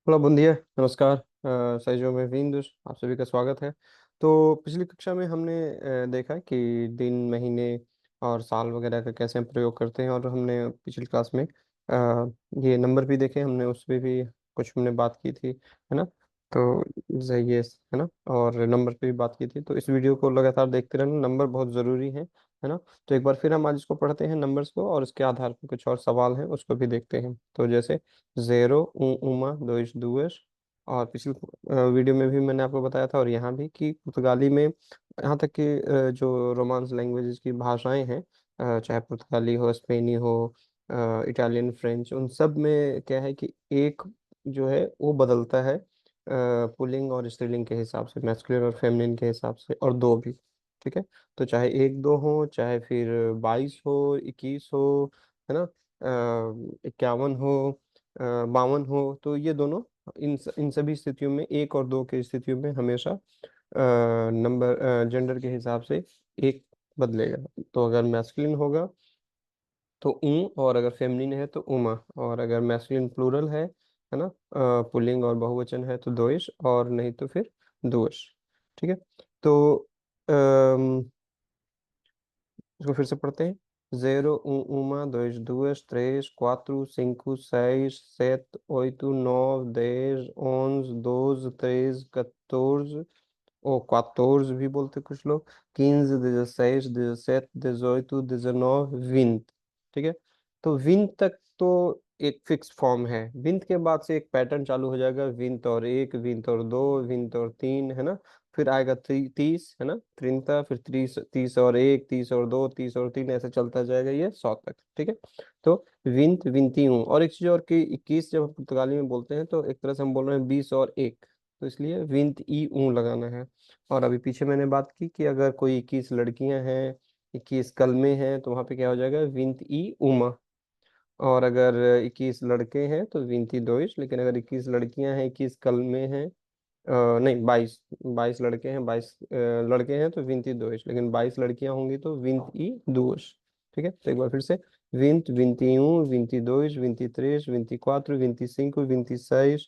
Hello बंदिया नमस्कार। सही में विंदुस आप सभी का स्वागत है। तो पिछली कक्षा में हमने देखा कि दिन महीने और साल वगैरह का कैसे हम प्रयोग करते हैं, और हमने पिछली क्लास में ये नंबर भी देखे, हमने उस पे भी कुछ हमने बात की थी, है ना। तो ये है ना, और नंबर पे भी बात की थी। तो इस वीडियो को लगातार देखते रहना, नंबर बहुत ज़रूरी है ना। तो एक बार फिर हम आज इसको पढ़ते हैं नंबर्स को, और इसके आधार पर कुछ और सवाल हैं उसको भी देखते हैं। तो जैसे ज़ेरो उमा दोइश दुएश, और पिछले वीडियो में भी मैंने आपको बताया था, और यहाँ भी, कि पुर्तगाली में यहाँ तक कि जो रोमांस लैंग्वेजेस की भाषाएं हैं, चाहे पुर्तगाली हो, स्पेनी हो, इटालियन, फ्रेंच, उन सब में क्या है कि एक जो है वो बदलता है पुल्लिंग और स्त्रीलिंग के हिसाब से, मैस्कुलिन और फेमिनिन के हिसाब से, और दो भी। ठीक है। तो चाहे एक दो हो, चाहे फिर 22 हो, 21 हो, है ना, 51 हो, 52 हो, तो ये दोनों इन सभी स्थितियों में, एक और दो की स्थितियों में हमेशा नंबर जेंडर के हिसाब से एक बदलेगा। तो अगर मैस्कुलिन होगा तो और अगर फेमिनिन है तो उमा, और अगर मैस्कुलिन प्लूरल है ना, पुल्लिंग और बहुवचन है तो दोइश, और नहीं तो फिर दुअश। ठीक है। तो अम, इसको फिर से पढ़ते हैं। Zero, uma, dois, duas, três, quatro, cinco, seis, sete, oito, nove, 10, 11, 12, 13, 14, ou 14 भी बोलते कुछ लोग, 15, 16, 17, 18, 19, 20। ठीक है। तो 20 तक तो एक फिक्स फॉर्म है। 20 के बाद से एक पैटर्न चालू हो जाएगा, 20 और एक, 20 और दो, 20 और तीन, है ना। फिर आएगा 30, है ना, 30, फिर 30, 30 और एक, 30 और दो, 30 और तीन, ऐसे चलता जाएगा ये 100 तक। ठीक है। तो 20, 21, और एक चीज और कि 21 जब हम पुर्तगाली में बोलते हैं तो एक तरह से हम बोल रहे हैं 20 और एक, तो इसलिए 20 ई ऊ लगाना है। और अभी पीछे मैंने बात की कि अगर कोई 21 लड़कियां हैं, 21 कलमे हैं, तो वहां पे क्या हो जाएगा, 20 ई उमा। और अगर 21 लड़के हैं तो 22 दोइश, लेकिन अगर 21 लड़कियां हैं, 21 कलमे हैं, नहीं, 22 लड़के हैं, 22 लड़के हैं तो 22 दोइश, लेकिन 22 लड़कियां होंगी तो 22 ठीक है। तो एक बार फिर से, 20, 21, 22, 23, 24, 25, 26,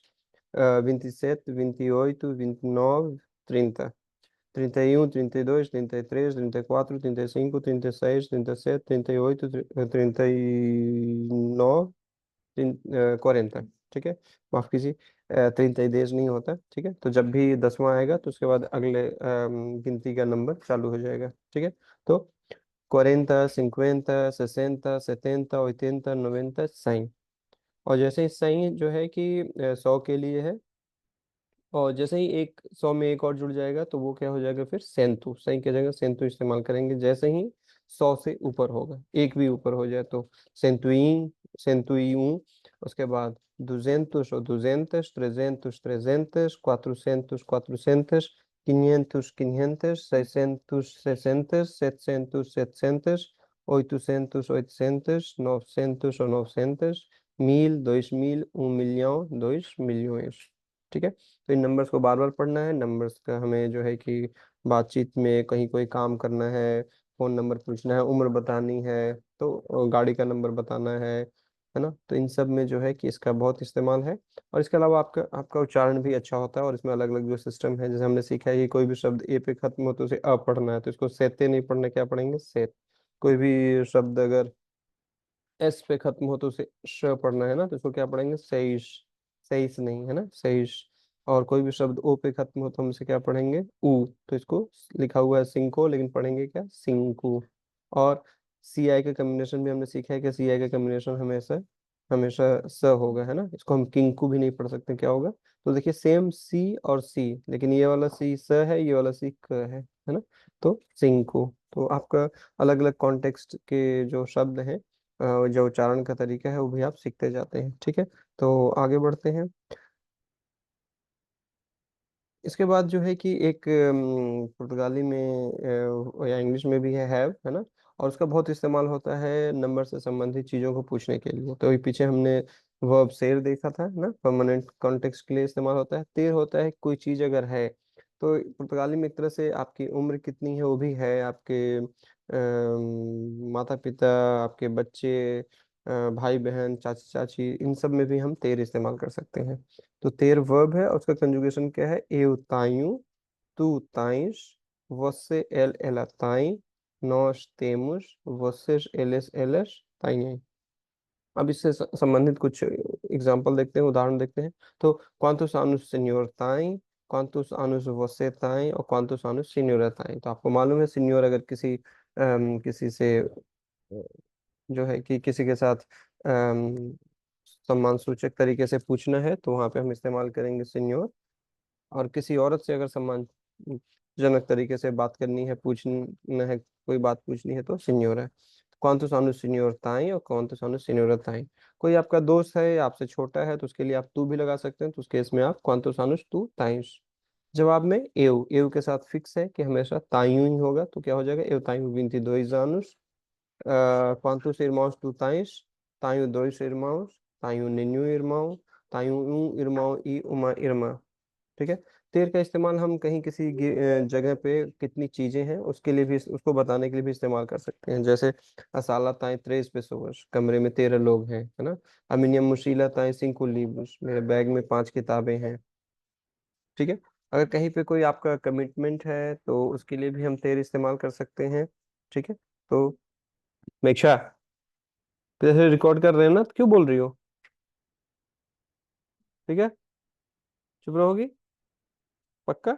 27, 28, 29, 30, 31, 32, 33, 34, 35, 36, 37, 38, 39, 40। ठीक है। माफ कीजिए, 30 नहीं होता। ठीक है। तो जब भी 10वां आएगा तो उसके बाद अगले गिनती का नंबर चालू हो जाएगा। ठीक है। तो 40, 50, 60, 70, 80, 90, 100। और जैसे ही 100 जो है कि 100 के लिए है, और जैसे ही एक 100 में एक और जुड़ जाएगा तो वो क्या हो जाएगा, फिर सेंतु, सही की जगह सेंतु इस्तेमाल करेंगे। जैसे ही 100 से ऊपर होगा, एक भी ऊपर हो जाए तो सेंतुइन, सेंतुइउ। उसके बाद दुजेंतुस और दुजेंतस, ट्रेजेंतुस, ट्रेजेंतस, क्वाट्रोसेंतुस, क्वाट्रोसेंतस, quinhentos, quinhentas, seiscentos, seiscentas, setecentos, setecentas, oitocentos, oitocentas, novecentos ou novecentas, 1000, 2000, 1 milhão, 2 milhões। ठीक है। तो इन नंबर्स को बार बार पढ़ना है। नंबर्स का हमें जो है कि बातचीत में कहीं कोई काम करना है, फोन नंबर पूछना है, उम्र बतानी है, तो गाड़ी का नंबर बताना है ना। तो इन सब में जो है कि इसका बहुत इस्तेमाल है। और इसके अलावा आपका आपका उच्चारण भी अच्छा होता है, और इसमें अलग अलग जो सिस्टम है, जैसे हमने सीखा है कि कोई भी शब्द ए पे खत्म हो तो उसे अ पढ़ना है, तो इसको सेते नहीं पढ़ना, क्या पढ़ेंगे, सेत। कोई भी शब्द अगर एस पे खत्म हो तो उसे श पढ़ना है ना, तो इसको क्या पढ़ेंगे, सईश। सईस नहीं, है ना, सईश। और कोई भी शब्द ओ पे खत्म हो तो हम इसे क्या पढ़ेंगे, ऊ। तो इसको लिखा हुआ है सिंको, लेकिन पढ़ेंगे क्या, सिंकू। और सी आई का कम्बिनेशन भी हमने सीखा है कि सी आई का कम्बिनेशन हमेशा हमेशा स होगा, है ना। इसको हम किंकू भी नहीं पढ़ सकते, क्या होगा। तो देखिए, सेम सी और सी, लेकिन ये वाला सी स है, ये वाला सी क है ना। तो सिंकू। तो आपका अलग अलग कॉन्टेक्स्ट के जो शब्द हैं, जो उच्चारण का तरीका है, वो भी आप सीखते जाते हैं। ठीक है। तो आगे बढ़ते हैं। इसके बाद जो है कि एक पुर्तगाली में या इंग्लिश में भी है हैव, है ना। और उसका बहुत इस्तेमाल होता है नंबर से संबंधित चीज़ों को पूछने के लिए। तो अभी पीछे हमने वर्ब सेर देखा था ना, परमानेंट कॉन्टेक्स्ट के लिए इस्तेमाल होता है। तेर होता है कोई चीज़ अगर है, तो पुर्तगाली में एक तरह से आपकी उम्र कितनी है वो भी है, आपके माता पिता, आपके बच्चे, भाई बहन, चाची चाची, इन सब में भी हम तेर इस्तेमाल कर सकते हैं। तो तेर वर्ब है और उसका कंजुगेशन क्या है? eu ताइयो, tu tens, você ela tem, nós temos, vocês eles têm। अब इससे संबंधित कुछ एग्जांपल देखते हैं, उदाहरण देखते हैं। तो quantos anos o senhor tem, quantos anos você tem और quantos anos a senhora tem। तो आपको मालूम है सिन्योर अगर किसी से जो है कि किसी के साथ सम्मान सूचक तरीके से पूछना है तो वहां पे हम इस्तेमाल करेंगे सिन्योर। और किसी औरत से अगर सम्मानजनक तरीके से बात करनी है, पूछना है, कोई बात पूछनी है तो सिन्योर है। कौन तो सानू सिन्योर ताई और कौन तो सानू सिन्योर ताई। कोई आपका दोस्त है या आपसे छोटा है तो उसके लिए आप तू भी लगा सकते हैं, तो उस केस में आप कौन तो सानुस तू ताइस। जवाब में एव एव के साथ फिक्स है कि हमेशा तायू ही होगा, तो क्या हो जाएगा? एव तायू 22 anos, quantos irmãos tu tens? Tenho dois irmãos, tenho nenhum irmão, tenho um irmão e uma irmã। ठीक है। तेर का इस्तेमाल हम कहीं किसी जगह पे कितनी चीजें हैं उसके लिए भी, उसको बताने के लिए भी इस्तेमाल कर सकते हैं। जैसे असाला ताई 3 pessoas, कमरे में 13 लोग हैं, है ना। अमिनियम मुशीला ताई 5 livros, मेरे बैग में 5 किताबें हैं। ठीक है। अगर कहीं पे कोई आपका कमिटमेंट है तो उसके लिए भी हम तेर इस्तेमाल कर सकते हैं। ठीक है। तो मेक्षा, जैसे रिकॉर्ड कर रहे हैं ना, तो क्यों बोल रही हो? ठीक है, चुप रहोगी? पक्का?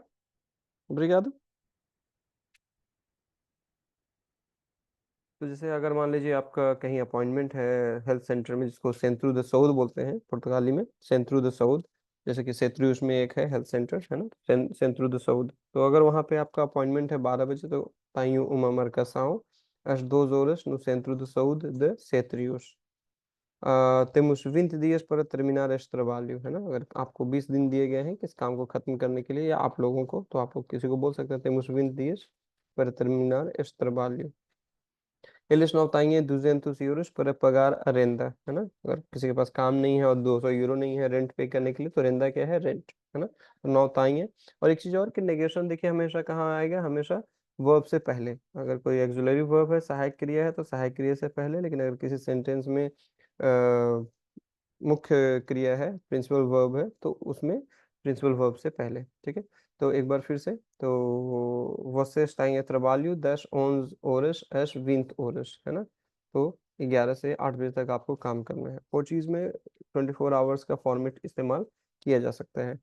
ब्रिगादो। तो जैसे अगर मान लीजिए आपका कहीं अपॉइंटमेंट है हेल्थ सेंटर में, जिसको सेंट्रो द साउद बोलते हैं पुर्तगाली में, सेंट्रो द साउद। जैसे कि सेत्रियुस में एक है हेल्थ सेंटर, है ना, सेंट्रो द साउद। तो अगर वहाँ पे आपका अपॉइंटमेंट है 12 बजे, तो ताइयो uma marcação às 12 horas no centro de saúde de Cetrius। temos 20 dias para terminar este trabalho, है ना। अगर आपको 20 दिन दिए गए हैं किस काम को खत्म करने के लिए, या आप लोगों को, तो आप लोग किसी को बोल सकते हैं temos 20 dias para terminar este trabalho। Eles não têm 200 euros para pagar a renda, है ना। अगर किसी के पास काम नहीं है और 200 यूरो नहीं है रेंट पे करने के लिए, तो रेंदा क्या है? रेंट, है ना। तो नौ ताई है। और एक चीज और कि नेगेशन देखिए हमेशा कहाँ आएगा? हमेशा वर्ब से पहले। अगर कोई एक्सुलरी वर्ब है, सहायक क्रिया है, तो सहायक क्रिया से पहले। लेकिन अगर किसी सेंटेंस में मुख्य क्रिया है, प्रिंसिपल वर्ब है, तो उसमें प्रिंसिपल वर्ब से पहले। ठीक है। तो एक बार फिर से, तो vocês têm trabalho das 11 horas às 20 horas, है ना। तो 11 से 8 बजे तक आपको काम करना है। पोर्चुगीज में 24 आवर्स का फॉर्मेट इस्तेमाल किया जा सकता है।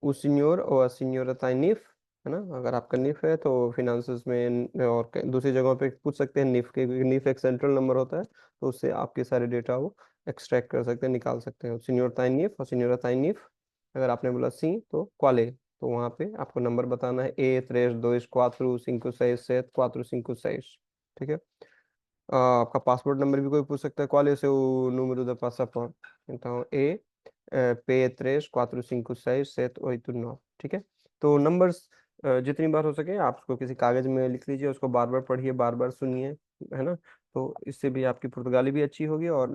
o senhor और a senhora tem NIF, है ना। अगर आपका निफ है तो फिनांसेस में और दूसरी जगहों पे पूछ सकते हैं निफ के, क्योंकि निफ एक सेंट्रल नंबर होता है, तो उससे आपके सारे डेटा वो एक्सट्रैक्ट कर सकते हैं, निकाल सकते हैं। सीनियर ताइन निफ और सीनियर ताइन निफ। अगर आपने बोला सी तो क्वाले, तो वहाँ पे आपको नंबर बताना है ए 3 2 4 5 6 7 4 5 6। ठीक है। आपका पासपोर्ट नंबर भी कोई पूछ सकता है, qual é o seu número de passaporte? então é P3 4 5 6 7 8 9। ठीक है। तो नंबर्स जितनी बार हो सके आप उसको किसी कागज में लिख लीजिए, उसको बार बार पढ़िए, बार बार सुनिए, है ना। तो इससे भी आपकी पुर्तगाली भी अच्छी होगी, और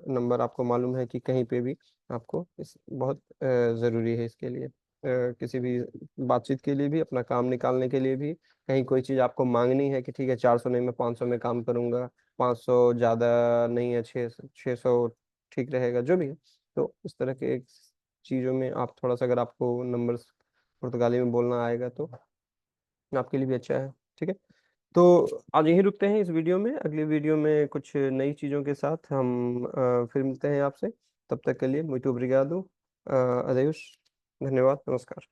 नंबर आपको मालूम है कि कहीं पे भी आपको इस बहुत ज़रूरी है इसके लिए, किसी भी बातचीत के लिए भी, अपना काम निकालने के लिए भी। कहीं कोई चीज़ आपको मांगनी है कि ठीक है 400 नहीं, मैं 500 में काम करूंगा, 500 ज़्यादा नहीं है, 600 ठीक रहेगा, जो भी है। तो इस तरह के एक चीज़ों में आप थोड़ा सा, अगर आपको नंबर्स पुर्तगाली में बोलना आएगा तो आपके लिए भी अच्छा है। ठीक है। तो आज यहीं रुकते हैं इस वीडियो में। अगली वीडियो में कुछ नई चीज़ों के साथ हम फिर मिलते हैं आपसे। तब तक के लिए muito obrigado, adeus, धन्यवाद, नमस्कार।